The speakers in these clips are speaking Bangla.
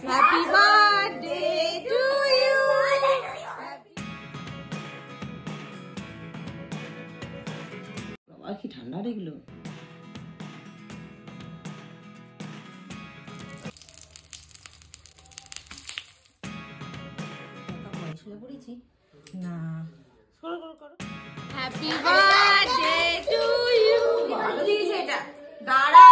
Happy birthday to you. বাবা কি ঠান্ডা লাগলো। না হ্যাপি বার্থডে টু ইউ। ভালো দিয়েছে এটা। দাঁড়া।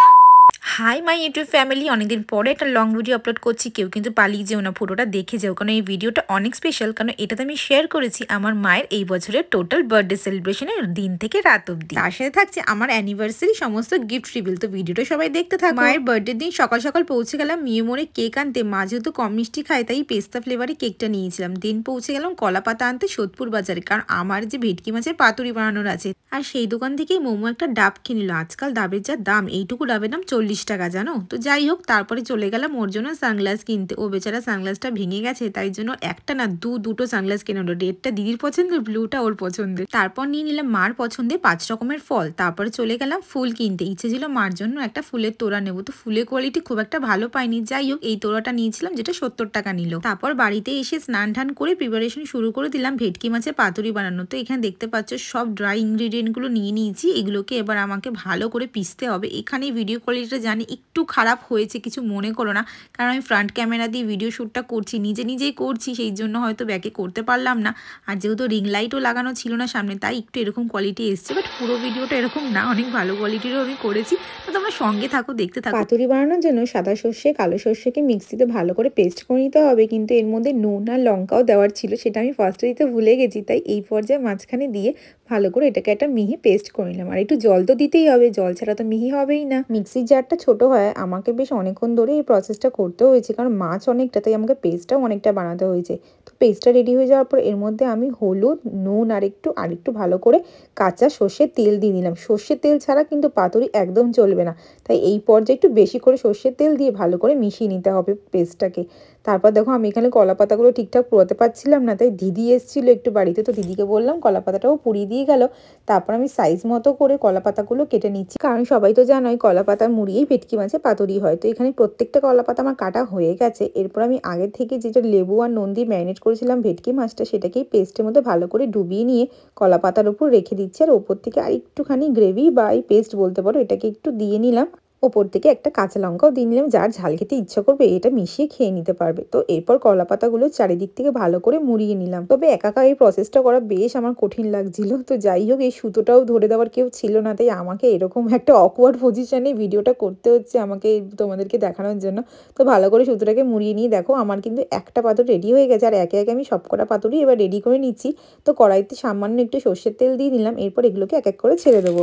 হাই মাই ইউটিউব ফ্যামিলি, অনেকদিন পরে একটা লং ভিডিও আপলোড করছি। কেউ কিন্তু পালিয়ে যেও না, ফটোটা দেখে যাও, কারণ এই ভিডিওটা অনেক স্পেশাল। কারণ এটাতে আমি শেয়ার করেছি আমার মায়ের এই বছরের টোটাল বার্থডে সেলিব্রেশনের দিন থেকে রাত অব্দি। তার সাথে থাকছে আমার অ্যানিভার্সারি সমস্ত গিফট রিভিল। তো ভিডিওটা সবাই দেখতে থাকো। মায়ের বার্থডে দিন সকাল সকাল পৌঁছে গেলাম মিউ মোড়ে কেক আনতে। মা যেহেতু কম মিষ্টি খায় তাই পেস্তা ফ্লেভারে কেকটা নিয়েছিলাম। দিন পৌঁছে গেলাম কলা পাতা আনতে সোদপুর বাজারে, কারণ আমার যে ভেটকি মাছের পাতুরি বানানোর আছে। আর সেই দোকান থেকেই মোমো একটা ডাব কিনল। আজকাল ডাবের যা দাম, এইটুকু ডাবের দাম 40 টাকা, জানো তো। যাই হোক, তারপরে চলে গেলাম ওর জন্য সানগ্লাস কিনতে। ও বেচারা সানগ্লাসটা ভেঙে গেছে, তাই জন্য একটা না দুটো সানগ্লাস কিনে হলো। রেডটা দিদির পছন্দের, ব্লুটা ওর পছন্দের। তারপর নিয়ে নিলাম মার পছন্দের 5 রকমের ফল। তারপরে চলে গেলাম ফুল কিনতে। ইচ্ছে ছিল মার জন্য একটা ফুলের তোড়া নেবো, তো ফুলের কোয়ালিটি খুব একটা ভালো পাইনি। যাই হোক, এই তোড়াটা নিয়েছিলাম যেটা 70 টাকা নিল। তারপর বাড়িতে এসে স্নান টান করে প্রিপারেশন শুরু করে দিলাম ভেটকি মাছের পাতুরি বানানো। তো এখানে দেখতে পাচ্ছ সব ড্রাই ইনগ্রিডিয়েন্ট গুলো নিয়ে নিয়েছি। এগুলোকে এবার আমাকে ভালো করে পিষতে হবে। এখানে ভিডিও কোয়ালিটিটা জানি একটু খারাপ হয়েছে, কিছু মনে করো না, কারণ আমি ফ্রন্ট ক্যামেরা দিয়ে ভিডিও শ্যুটটা করছি, নিজেই করছি, সেই জন্য হয়তো ব্যাকে করতে পারলাম না। আর যেহেতু রিং লাইটও লাগানো ছিল না সামনে, তাই একটু এরকম কোয়ালিটি এসছে। বাট পুরো ভিডিওটা এরকম না, অনেক ভালো কোয়ালিটিরও আমি করেছি। তো তোমরা সঙ্গে থাকো, দেখতে থাকো। পাতুরি বানানোর জন্য সাদা সর্ষে কালো সর্ষেকে মিক্সিতে ভালো করে পেস্ট করে নিতে হবে, কিন্তু এর মধ্যে নুন আর লঙ্কাও দেওয়ার ছিল, সেটা আমি ফার্স্টে দিতে ভুলে গেছি। তাই এই পর্যায়ে মাঝখানে দিয়ে ভালো করে এটাকে একটা মিহি পেস্ট করে নিলাম। আর একটু জল তো দিতেই হবে, জল ছাড়া তো মিহি হবেই না। মিক্সির জারটা ছোট হয়, আমাকে বেশ অনেকক্ষণ ধরে এই প্রসেসটা করতে হয়েছে, কারণ মাছ অনেকটা, তাই আমাকে পেস্টটাও অনেকটা বানাতে হয়েছে। তো পেস্টটা রেডি হয়ে যাওয়ার পর এর মধ্যে আমি হলুদ, নুন আর একটু ভালো করে কাঁচা সর্ষের তেল দিয়ে দিলাম। সর্ষের তেল ছাড়া কিন্তু পাতুরি একদম চলবে না, তাই এই পর্যায়ে একটু বেশি করে সর্ষের তেল দিয়ে ভালো করে মিশিয়ে নিতে হবে পেস্টটাকে। তারপর দেখো, আমি এখানে কলা পাতাগুলো ঠিকঠাক পুরোতে পারছিলাম না, তাই দিদি এসেছিলো একটু বাড়িতে, তো দিদিকে বললাম কলা পাতাটাও পুড়িয়ে দিয়ে গেল। তারপর আমি সাইজ মতো করে কলা পাতাগুলো কেটে নিচ্ছি, কারণ সবাই তো জানোই কলা পাতা মুড়িয়েই ভেটকি মাছে পাতুরি হয়। তো এখানে প্রত্যেকটা কলা পাতা আমার কাটা হয়ে গেছে। এরপর আমি আগে থেকে যেটা লেবু আর নুন দিয়ে ম্যারিনেট করেছিলাম ভেটকি মাছটা, সেটাকেই পেস্টের মধ্যে ভালো করে ডুবিয়ে নিয়ে কলা পাতার উপর রেখে দিচ্ছি। আর ওপর থেকে আর একটুখানি গ্রেভি বা এই পেস্ট বলতে পারো, এটাকে একটু দিয়ে নিলাম। ওপর থেকে একটা কাঁচা লঙ্কাও দিয়ে নিলাম, যার ঝাল খেতে ইচ্ছা করবে এটা মিশিয়ে খেয়ে নিতে পারবে। তো এরপর কলা পাতাগুলো চারিদিক থেকে ভালো করে মুড়িয়ে নিলাম। তবে একা এই প্রসেসটা করা বেশ আমার কঠিন লাগছিল। তো যাই হোক, এই সুতোটাও ধরে দেওয়ার কেউ ছিল না, তাই আমাকে এরকম একটা অকওয়ার্ড পজিশনে ভিডিওটা করতে হচ্ছে আমাকে তোমাদেরকে দেখানোর জন্য। তো ভালো করে সুতোটাকে মুড়িয়ে নিয়ে দেখো আমার কিন্তু একটা পাতুরি রেডি হয়ে গেছে। আর একে একে আমি সবকটা পাতুরি এবার রেডি করে নিচ্ছি। তো কড়াইতে সামান্য একটু সর্ষের তেল দিয়ে দিলাম। এরপর এগুলোকে এক এক করে ছেড়ে দেবো।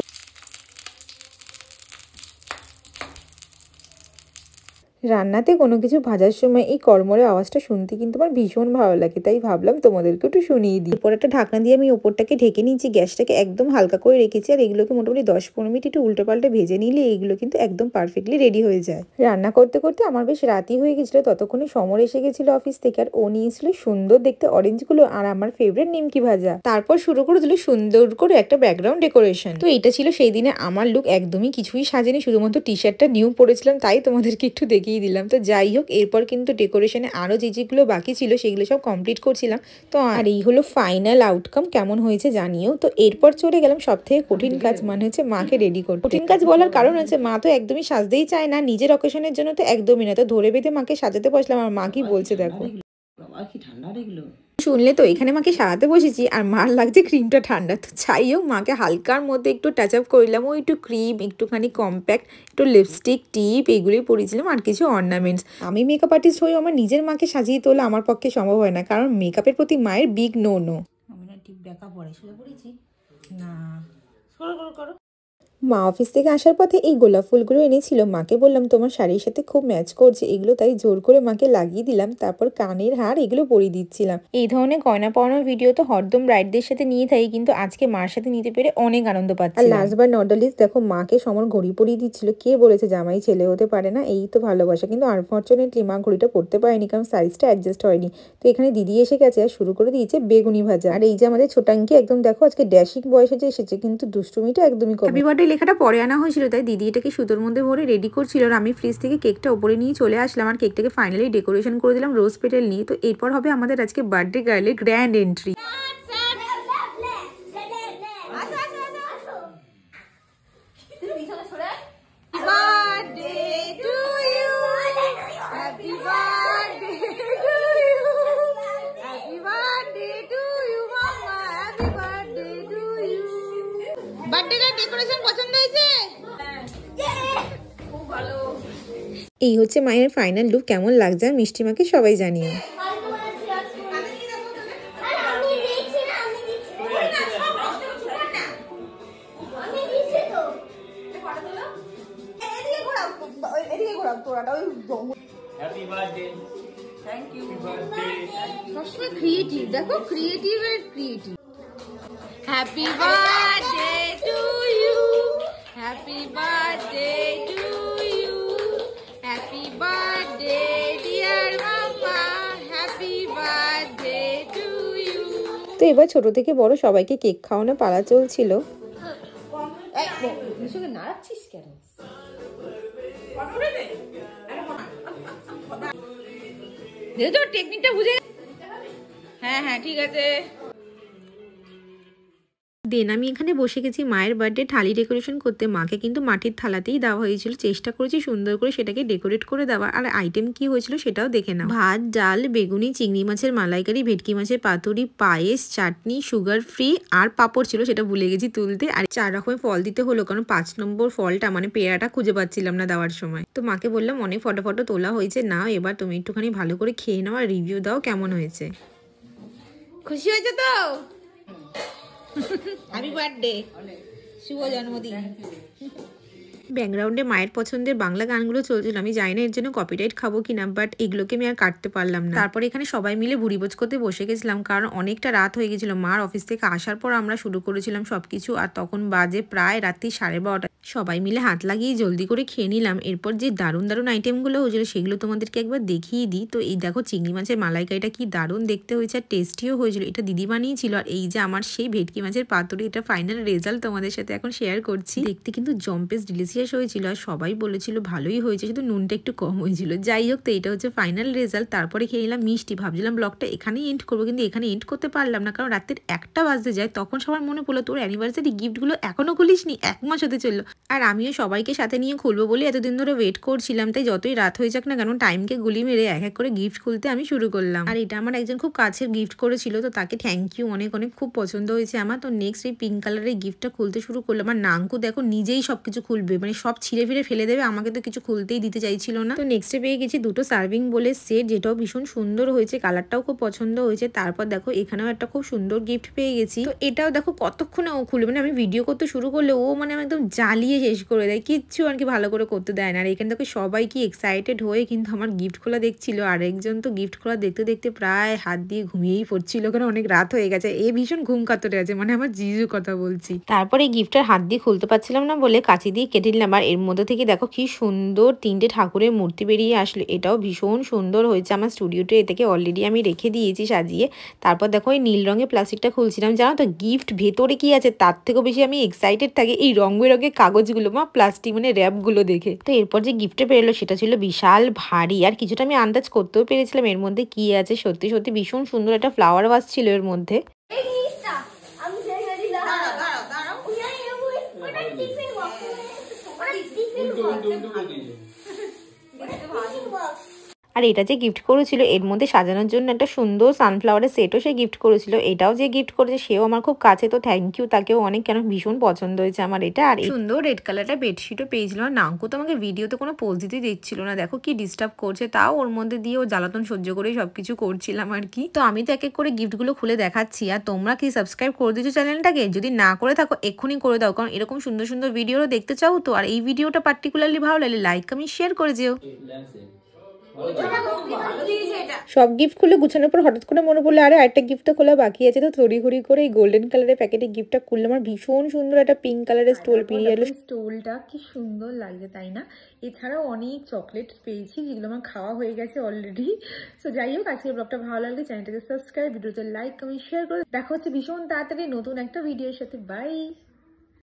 রান্নাতে কোনো কিছু ভাজার সময় এই কড়মড়ে আওয়াজটা শুনতে কিন্তু আমার ভীষণ ভালো লাগে, তাই ভাবলাম তোমাদেরকে একটু শুনিয়ে দিই। এরপর একটা ঢাকনা দিয়ে আমি ওপরটাকে ঢেকে নিয়েছি, গ্যাসটাকে একদম হালকা করে রেখেছি। আর এগুলোকে মোটামুটি 10-15 মিনিট একটু উল্টো পাল্টে ভেজে নিলে এইগুলো কিন্তু একদম পারফেক্টলি রেডি হয়ে যায়। রান্না করতে করতে আমার বেশ রাতই হয়ে গেছিলো। ততক্ষণে সমর এসে গেছিলো অফিস থেকে, আর ও নিয়েছিল সুন্দর দেখতে অরেঞ্জগুলো আর আমার ফেভারিট নিমকি ভাজা। তারপর শুরু করে দিল সুন্দর করে একটা ব্যাকগ্রাউন্ড ডেকোরেশন। তো এটা ছিল সেই দিনে আমার লুক, একদমই কিছুই সাজেনি, শুধুমাত্র টি শার্টটা নিউ পরেছিলাম, তাই তোমাদেরকে একটু দেখিয়ে দিলাম। তো যাই হোক, এরপর কিন্তু ডেকোরেশনে আরো যেগুলো বাকি ছিল সেগুলো সব কমপ্লিট করছিলাম। তো আর এই হলো ফাইনাল আউটকাম, কেমন হয়েছে জানিও। তো এরপর চলে গেলাম সব থেকে কঠিন কাজ, মানে হচ্ছে মাকে রেডি করতে। কঠিন কাজ বলার কারণ হচ্ছে মা তো একদমই সাজতেই চায় না, নিজের অকেশনের জন্য তো একদমই না। তো ধরে বেঁধে মাকে সাজাতে বসলাম, আর মা কি বলছে দেখো। কি ঠান্ডা লাগলো শুনলে তো, এখানে মাকে সাজাতে বসেছি আর মার লাগছে ক্রিমটা ঠান্ডা। তো যাই হোক, মাকে হালকার মধ্যে একটু টাচ আপ করলাম। ওই একটু ক্রিম, একটুখানি কম্প্যাক্ট, একটু লিপস্টিক, টিপ, এগুলোই পরিয়েছিলাম, আর কিছু অর্নামেন্টস। আমি মেকআপ আর্টিস্ট হয়েও আমার নিজের মাকে সাজিয়ে তোলা আমার পক্ষে সম্ভব হয় না, কারণ মেকআপের প্রতি মায়ের বিগ নো। আমি না টিপ ব্যাকা পড়ে শুয়ে পড়েছি না। করো মা অফিস থেকে আসার পথে এই গোলাপ ফুলগুলো এনেছিল। মাকে বললাম তোমার শাড়ির সাথে খুব ম্যাচ করছে এগুলো, তাই জোর করে মাকে লাগিয়ে দিলাম। তারপর কানের হার এগুলো পরিয়ে দিচ্ছিলাম। এই ধরনের গয়না পরানোর ভিডিও তো হরদম ব্রাইডদের সাথে নিয়ে থাকি, কিন্তু আজকে মার সাথে নিতে পেরে অনেক আনন্দ পাচ্ছি। আর লাস্ট বার নট দ্য লিস্ট, দেখো মাকে সমর ঘড়ি পরিয়ে দিচ্ছিল। কে বলেছে জামাই ছেলে হতে পারে না, এই তো ভালোবাসা। কিন্তু আনফর্চুনেটলি মা ঘড়িটা পরতে পারেনি, কারণ সাইজটা অ্যাডজাস্ট হয়নি। তো এখানে দিদি এসে গেছে আর শুরু করে দিয়েছে বেগুনি ভাজা। আর এই যে আমাদের ছোটাঙ্কি, একদম দেখো আজকে ড্যাশিং বয়সে যে এসেছে, কিন্তু দুষ্টুমিটা একদমই কম। হ্যাপি বার্থডে লেখাটা পরে আনা হয়েছিল, তাই দিদি এটাকে সুতোর মধ্যে ভরে রেডি করছিল আর আমি ফ্রিজ থেকে কেকটা ওপরে নিয়ে চলে আসলাম আর কেকটাকে ফাইনালি ডেকোরেশন করে দিলাম রোজ পেটাল নিয়ে। তো এরপর হবে আমাদের আজকে বার্থডে গার্লের গ্র্যান্ড এন্ট্রি। এই হচ্ছে মায়ের ফাইনাল লুক। কেমন লাগছে মিষ্টি মাকে সবাই জানিও। Happy birthday. Thank you. সবসময় ক্রিয়েটিভ, দেখো ক্রিয়েটিভ আর creative. Happy birthday to you. Happy birthday to you. Happy birthday dear mama. Happy birthday to you. তো এবার ছোট থেকে বড় সবাইকে কেক খাওয়ানো পালা চলছিল। নাড়াচ্ছিস কেন? যেহেতু টেকনিকটা বুঝে, হ্যাঁ হ্যাঁ ঠিক আছে। দেন আমি এখানে বসে গেছি মায়ের বার্থডে থালি ডেকোরেশন করতে। মাকে কিন্তু মাটির থালাতেই দেওয়া হয়েছিল, চেষ্টা করেছি সুন্দর করে সেটাকে ডেকোরেট করে দেওয়া। আর আইটেম কি হয়েছিল সেটাও দেখে নাও। ভাত, ডাল, বেগুনি, চিংড়ি মাছের মালাইকারি, ভেটকি মাছের পাতুরি, পায়েস, চাটনি, সুগার ফ্রি আর পাঁপড় ছিল, সেটা ভুলে গেছি তুলতে। আর 4 রকমের ফল দিতে হলো, কারণ 5 নম্বর ফলটা মানে পেয়ারাটা খুঁজে পাচ্ছিলাম না দেওয়ার সময়। তো মাকে বললাম অনেক ফটো তোলা হয়েছে, নাও এবার তুমি একটুখানি ভালো করে খেয়ে নাও আর রিভিউ দাও কেমন হয়েছে। খুশি হয়েছে তো? হ্যাপি বার্থডে, শুভ জন্মদিন। ব্যাকগ্রাউন্ডে মায়ের পছন্দের বাংলা গানগুলো চলছিল। আমি জানি না এর জন্য কপিরাইট খাবো কিনা, বাট এগুলোকে আমি আর কাটতে পারলাম না। তারপর এখানে সবাই মিলে ভুড়িভোজ করতে বসে গেছিলাম, কারণ অনেকটা রাত হয়ে গেছিল। মার অফিস থেকে আসার পর আমরা শুরু করেছিলাম সবকিছু, আর তখন বাজে প্রায় রাত্রি 12:30। সবাই মিলে হাত লাগিয়ে জলদি করে খেয়ে নিলাম। এরপর যে দারুণ দারুণ আইটেমগুলো হয়েছিল সেগুলো তোমাদেরকে একবার দেখিয়ে দিই। তো এই দেখো চিংড়ি মাছের মালাইকারিটা কি দারুণ দেখতে হয়েছে আর টেস্টিও হয়েছিল, এটা দিদি বানিয়েছিল। আর এই যে আমার সেই ভেটকি মাছের পাতুরি, এটা ফাইনাল রেজাল্ট তোমাদের সাথে এখন শেয়ার করছি। দেখতে কিন্তু জম্পেস ডিলিশিয়াস হয়েছিল আর সবাই বলেছিল ভালোই হয়েছে, শুধু নুনটা একটু কম হয়েছিল। যাই হোক, তো এটা হচ্ছে ফাইনাল রেজাল্ট। তারপরে খেয়ে নিলাম মিষ্টি। ভাবছিলাম ব্লগটা এখানেই এন্ড করবো, কিন্তু এখানে এন্ড করতে পারলাম না, কারণ রাতের 1টা বাজতে যায়। তখন সবার মনে পড়লো তোর অ্যানিভার্সারি গিফটগুলো এখনো খুলিসনি, 1 মাস হতে চললো। আর আমিও সবাইকে সাথে নিয়ে খুলবো বলে এতদিন ধরে ওয়েট করছিলাম, তাই যতই রাত হয়ে যাক না কেন টাইমকে গুলি মেরে এক এক করে গিফট খুলতে আমি শুরু করলাম। আর এটা আমার একজন খুব কাছের গিফট করেছিল, তো তাকে থ্যাংক ইউ অনেক অনেক, খুব পছন্দ হয়েছে আমার। তো নেক্সট এই পিঙ্ক কালারের গিফটটা খুলতে শুরু করলাম। আর নাঙ্কু দেখো নিজেই সবকিছু খুলবে, মানে সব ছিঁড়ে ফিরে ফেলে দেবে, আমাকে তো কিছু খুলতেই দিতে চাইছিল না। তো নেক্সটে পেয়ে গেছি 2টো সার্ভিং বলে সেট, যেটাও ভীষণ সুন্দর হয়েছে, কালারটাও খুব পছন্দ হয়েছে। তারপর দেখো এখানেও একটা খুব সুন্দর গিফট পেয়ে গেছি। তো এটাও দেখো কতক্ষণে ও খুলবে, মানে আমি ভিডিও করতে শুরু করলে ও মানে একদম জ্বালিয়ে শেষ করে দেয়, কিচ্ছু আর কি ভালো করে করতে দেয় না। আর এখানে দেখো সবাই কি এক্সাইটেড হয়ে কিন্তু আমার গিফট খোলা দেখছিল। আর একজন তো গিফট খোলা দেখতে দেখতে প্রায় হাত দিয়ে ঘুমিয়েই পড়ছিল, কারণ অনেক রাত হয়ে গেছে। এ ভীষণ ঘুম কাতরে আছে, মানে আমার জিজুর কথা বলছি। তারপরে গিফটটার হাত দিয়ে খুলতে পারছিলাম না বলে কাঁচি দিয়ে কেটে নিলাম। আর এর মধ্যে থেকে দেখো কি সুন্দর 3টে ঠাকুরের মূর্তি বেরিয়ে আসলো, এটাও ভীষণ সুন্দর হয়েছে। আমার স্টুডিওতে এটাকে অলরেডি আমি রেখে দিয়েছি সাজিয়ে। তারপর দেখো এই নীল রঙের প্লাস্টিকটা খুলছিলাম, জানো তো গিফট ভেতরে কি আছে তার থেকেও বেশি আমি এক্সাইটেড থাকি এই রং বেরঙের কাগজগুলো বা প্লাস্টিক মানে র্যাপগুলো দেখে। তো এরপর যে গিফটটা বেরোলো সেটা ছিল বিশাল ভারী, আর কিছুটা আমি আন্দাজ করতেও পেরেছিলাম এর মধ্যে কি আছে। সত্যি সত্যি ভীষণ সুন্দর একটা ফ্লাওয়ার ভাস ছিল এর মধ্যে। আর এটা যে গিফট করেছিল এর মধ্যে সাজানোর জন্য একটা সুন্দর সানফ্লাওয়ারের সেটও সে গিফট করেছিল। এটাও যে গিফট করেছে সেও আমার খুব কাছে, তো থ্যাংক ইউ তাকেও অনেক, কেন ভীষণ পছন্দ হয়েছে আমার এটা। আর সুন্দর রেড কালারটা বেডশিটও পেয়েছিল। আর নাঙ্কু তো আমাকে ভিডিওতে কোনো পোজ দিতে দিচ্ছিল না, দেখো কি ডিস্টার্ব করছে, তাও ওর মধ্যে দিয়ে ও জ্বালাতন সহ্য করেই সবকিছু করছিলাম আর কি। তো আমি তো এক এক করে গিফটগুলো খুলে দেখাচ্ছি। আর তোমরা কি সাবস্ক্রাইব করে দিচ্ছ চ্যানেলটাকে? যদি না করে থাকো এক্ষুনি করে দাও, কারণ এরকম সুন্দর সুন্দর ভিডিওও দেখতে চাও তো। আর এই ভিডিওটা পার্টিকুলারলি ভালো লাগলে লাইক কমেন্ট শেয়ার করে যেও। সব গিফট খুলে গুছানোর পর হঠাৎ করে মনে পড়লো আরে আরেকটা গিফটটা খোলা বাকি আছে। তো তড়িঘড়ি করে এই গোল্ডেন কালারের প্যাকেটে গিফটটা খুললাম। আমার ভীষণ সুন্দর একটা পিঙ্ক কালারের স্টোল পেরিয়ে এলো। স্টোলটা কি সুন্দর লাগছে তাই না? এছাড়াও অনেক চকলেট পেয়েছি যেগুলো আমার খাওয়া হয়ে গেছে অলরেডি। তো যাই হোক, আজকের ব্লগটা ভালো লাগলে চ্যানেলটাকে সাবস্ক্রাইব, ভিডিওতে লাইক কমেন্ট শেয়ার করে দেখা হচ্ছে ভীষণ তাড়াতাড়ি নতুন একটা ভিডিওর সাথে। বাই।